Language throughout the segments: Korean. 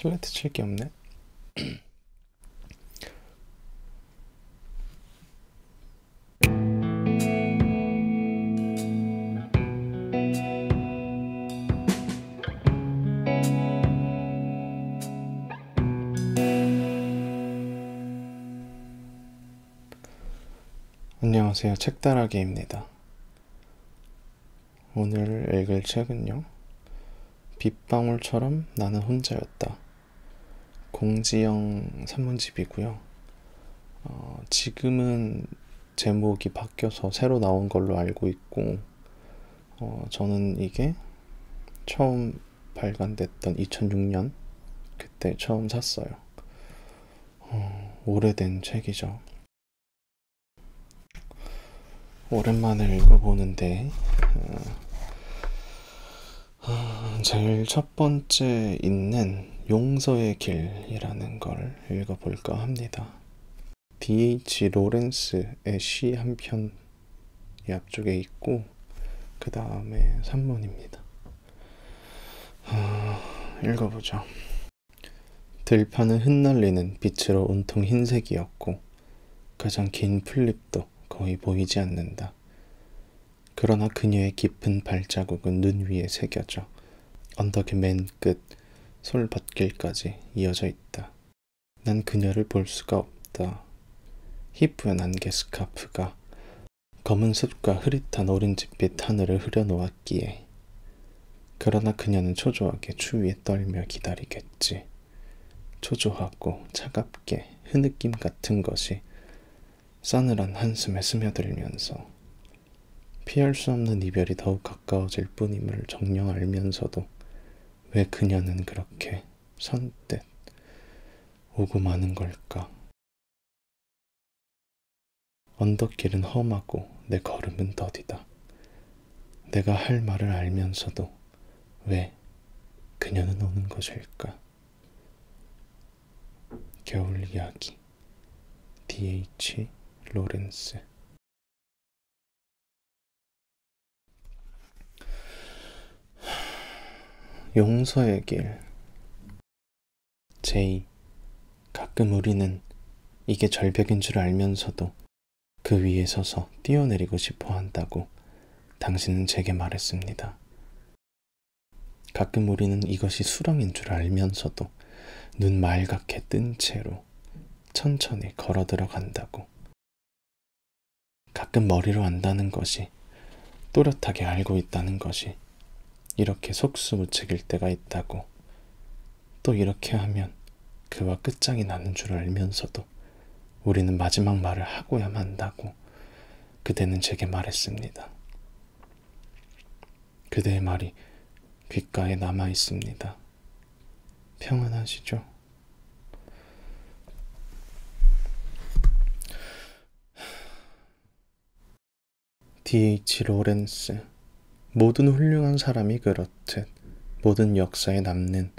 슬래트 칠 게 없네. 안녕하세요. 책다라기입니다. 오늘 읽을 책은요, 빗방울처럼 나는 혼자였다. 공지영 산문집이고요. 지금은 제목이 바뀌어서 새로 나온 걸로 알고 있고, 저는 이게 처음 발간됐던 2006년 그때 처음 샀어요. 오래된 책이죠. 오랜만에 읽어보는데 제일 첫 번째 있는 용서의 길이라는 걸 읽어볼까 합니다. D.H. 로렌스의 시 한 편이 앞쪽에 있고 그 다음에 산문입니다. 읽어보죠. 들판은 흩날리는 빛으로 온통 흰색이었고 가장 긴 풀잎도 거의 보이지 않는다. 그러나 그녀의 깊은 발자국은 눈 위에 새겨져 언덕의 맨 끝 솔밭길까지 이어져 있다. 난 그녀를 볼 수가 없다. 희뿌연 안개 스카프가 검은 숲과 흐릿한 오렌지빛 하늘을 흐려놓았기에. 그러나 그녀는 초조하게 추위에 떨며 기다리겠지. 초조하고 차갑게 흐느낌 같은 것이 싸늘한 한숨에 스며들면서 피할 수 없는 이별이 더욱 가까워질 뿐임을 정녕 알면서도 왜 그녀는 그렇게 선뜻 오고 마는 걸까? 언덕길은 험하고 내 걸음은 더디다. 내가 할 말을 알면서도 왜 그녀는 오는 것일까? 겨울 이야기 D.H. 로렌스. 용서의 길. 제이. 가끔 우리는 이게 절벽인 줄 알면서도 그 위에 서서 뛰어내리고 싶어 한다고 당신은 제게 말했습니다. 가끔 우리는 이것이 수렁인 줄 알면서도 눈 말갛게 뜬 채로 천천히 걸어 들어간다고. 가끔 머리로 안다는 것이, 또렷하게 알고 있다는 것이 이렇게 속수무책일 때가 있다고. 또 이렇게 하면 그와 끝장이 나는 줄 알면서도 우리는 마지막 말을 하고야만 한다고 그대는 제게 말했습니다. 그대의 말이 귓가에 남아 있습니다. 평안하시죠? D.H. 로렌스. 모든 훌륭한 사람이 그렇듯 모든 역사에 남는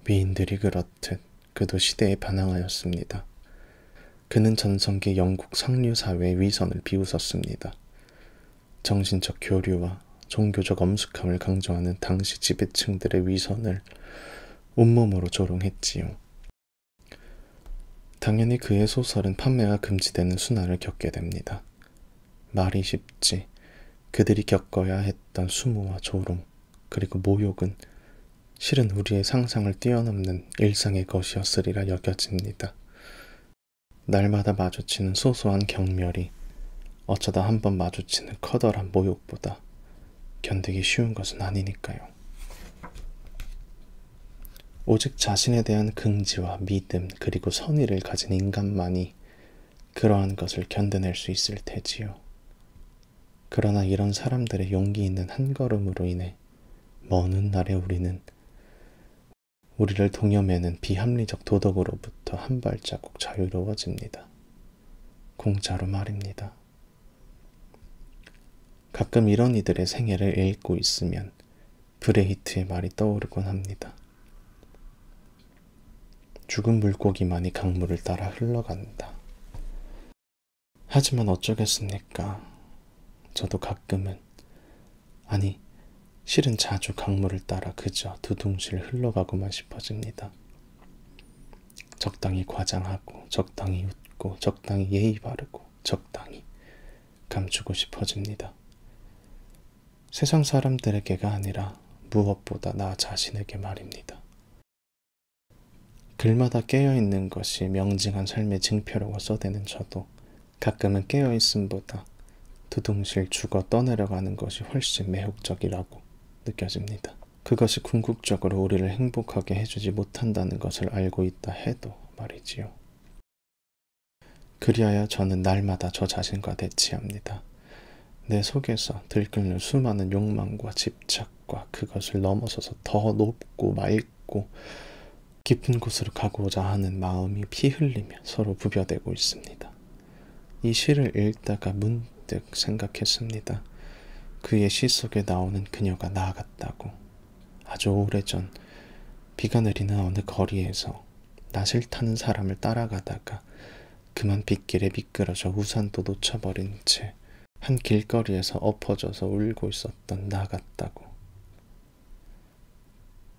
위인들이 그렇듯 그도 시대에 반항하였습니다. 그는 전성기 영국 상류사회의 위선을 비웃었습니다. 정신적 교류와 종교적 엄숙함을 강조하는 당시 지배층들의 위선을 온몸으로 조롱했지요. 당연히 그의 소설은 판매가 금지되는 순환을 겪게 됩니다. 말이 쉽지. 그들이 겪어야 했던 수모와 조롱, 그리고 모욕은 실은 우리의 상상을 뛰어넘는 일상의 것이었으리라 여겨집니다. 날마다 마주치는 소소한 경멸이 어쩌다 한번 마주치는 커다란 모욕보다 견디기 쉬운 것은 아니니까요. 오직 자신에 대한 긍지와 믿음 그리고 선의를 가진 인간만이 그러한 것을 견뎌낼 수 있을 테지요. 그러나 이런 사람들의 용기 있는 한 걸음으로 인해 먼 훗날에 우리를 동여매는 비합리적 도덕으로부터 한 발자국 자유로워집니다. 공짜로 말입니다. 가끔 이런 이들의 생애를 읽고 있으면 브레히트의 말이 떠오르곤 합니다. 죽은 물고기만이 강물을 따라 흘러간다. 하지만 어쩌겠습니까? 저도 가끔은, 아니 실은 자주 강물을 따라 그저 두둥실 흘러가고만 싶어집니다. 적당히 과장하고 적당히 웃고 적당히 예의 바르고 적당히 감추고 싶어집니다. 세상 사람들에게가 아니라 무엇보다 나 자신에게 말입니다. 글마다 깨어있는 것이 명징한 삶의 징표라고 써대는 저도 가끔은 깨어있음보다 두둥실 죽어 떠내려가는 것이 훨씬 매혹적이라고 느껴집니다. 그것이 궁극적으로 우리를 행복하게 해주지 못한다는 것을 알고 있다 해도 말이지요. 그리하여 저는 날마다 저 자신과 대치합니다. 내 속에서 들끓는 수많은 욕망과 집착과 그것을 넘어서서 더 높고 맑고 깊은 곳으로 가고자 하는 마음이 피 흘리며 서로 부벼대고 있습니다. 이 시를 읽다가 문득 생각했습니다. 그의 시 속에 나오는 그녀가 나 같다고. 아주 오래전 비가 내리는 어느 거리에서 나 싫다는 사람을 따라가다가 그만 빗길에 미끄러져 우산도 놓쳐버린 채 한 길거리에서 엎어져서 울고 있었던 나 같다고.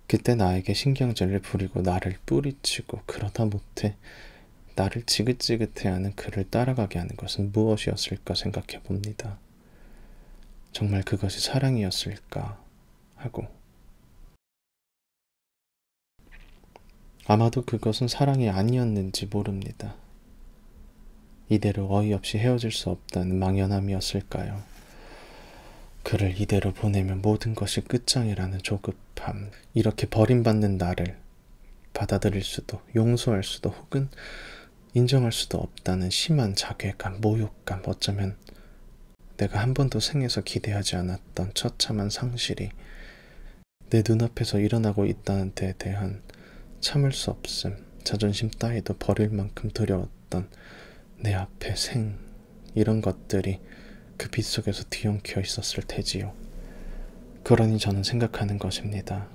그때 나에게 신경질을 부리고 나를 뿌리치고 그러다 못해 나를 지긋지긋해하는 그를 따라가게 하는 것은 무엇이었을까 생각해 봅니다. 정말 그것이 사랑이었을까 하고. 아마도 그것은 사랑이 아니었는지 모릅니다. 이대로 어이없이 헤어질 수 없다는 망연함이었을까요? 그를 이대로 보내면 모든 것이 끝장이라는 조급함, 이렇게 버림받는 나를 받아들일 수도 용서할 수도 혹은 인정할 수도 없다는 심한 자괴감, 모욕감, 어쩌면 내가 한 번도 생에서 기대하지 않았던 처참한 상실이 내 눈앞에서 일어나고 있다는 데에 대한 참을 수 없음, 자존심 따위도 버릴 만큼 두려웠던 내 앞에 이런 것들이 그 빛 속에서 뒤엉켜 있었을 테지요. 그러니 저는 생각하는 것입니다.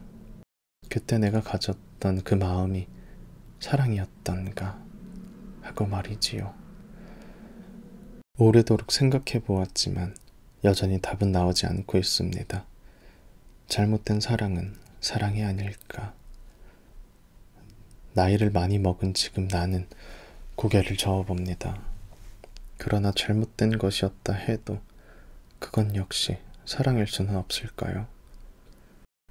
그때 내가 가졌던 그 마음이 사랑이었던가 하고 말이지요. 오래도록 생각해 보았지만 여전히 답은 나오지 않고 있습니다. 잘못된 사랑은 사랑이 아닐까. 나이를 많이 먹은 지금 나는 고개를 저어봅니다. 그러나 잘못된 것이었다 해도 그건 역시 사랑일 수는 없을까요?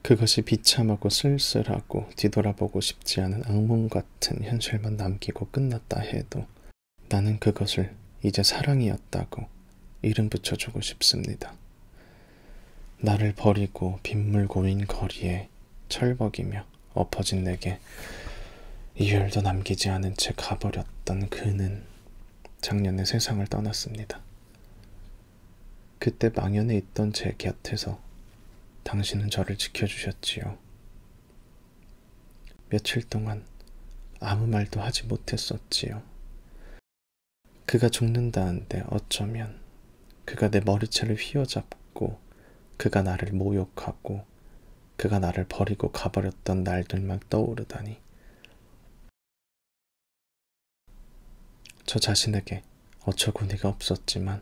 그것이 비참하고 쓸쓸하고 뒤돌아보고 싶지 않은 악몽 같은 현실만 남기고 끝났다 해도 나는 그것을 이제 사랑이었다고 이름 붙여주고 싶습니다. 나를 버리고 빗물 고인 거리에 철벅이며 엎어진 내게 이열도 남기지 않은 채 가버렸던 그는 작년에 세상을 떠났습니다. 그때 망연에 있던 제 곁에서 당신은 저를 지켜주셨지요. 며칠 동안 아무 말도 하지 못했었지요. 그가 죽는다는데 어쩌면 그가 내 머리채를 휘어잡고 그가 나를 모욕하고 그가 나를 버리고 가버렸던 날들만 떠오르다니. 저 자신에게 어처구니가 없었지만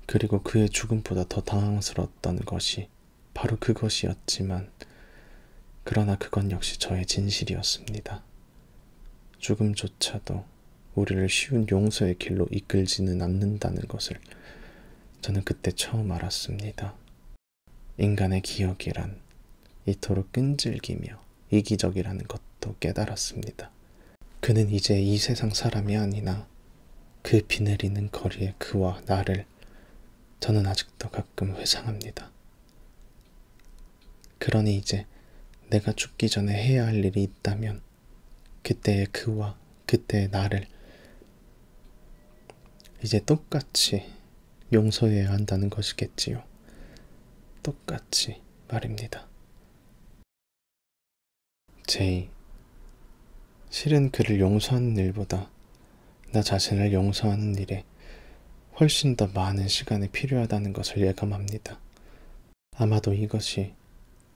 그리고 그의 죽음보다 더 당황스러웠던 것이 바로 그것이었지만 그러나 그건 역시 저의 진실이었습니다. 죽음조차도 우리를 쉬운 용서의 길로 이끌지는 않는다는 것을 저는 그때 처음 알았습니다. 인간의 기억이란 이토록 끈질기며 이기적이라는 것도 깨달았습니다. 그는 이제 이 세상 사람이 아니나 그 비 내리는 거리의 그와 나를 저는 아직도 가끔 회상합니다. 그러니 이제 내가 죽기 전에 해야 할 일이 있다면 그때의 그와 그때의 나를 이제 똑같이 용서해야 한다는 것이겠지요. 똑같이 말입니다. 제이, 실은 그를 용서하는 일보다 나 자신을 용서하는 일에 훨씬 더 많은 시간이 필요하다는 것을 예감합니다. 아마도 이것이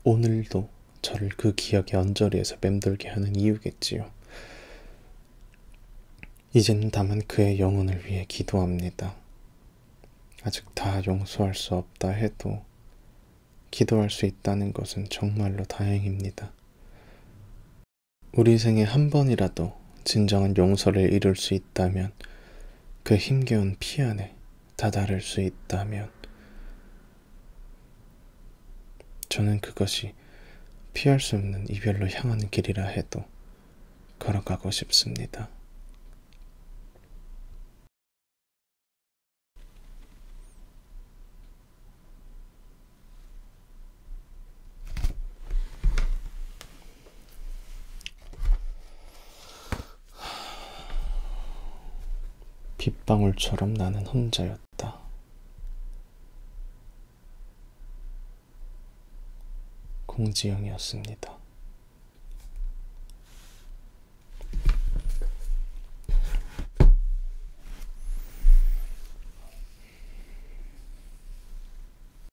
오늘도 저를 그 기억의 언저리에서 맴돌게 하는 이유겠지요. 이제는 다만 그의 영혼을 위해 기도합니다. 아직 다 용서할 수 없다 해도 기도할 수 있다는 것은 정말로 다행입니다. 우리 생에 한 번이라도 진정한 용서를 이룰 수 있다면, 그 힘겨운 피안에 다다를 수 있다면, 저는 그것이 피할 수 없는 이별로 향하는 길이라 해도 걸어가고 싶습니다. 빗방울처럼 나는 혼자였다. 공지영이었습니다.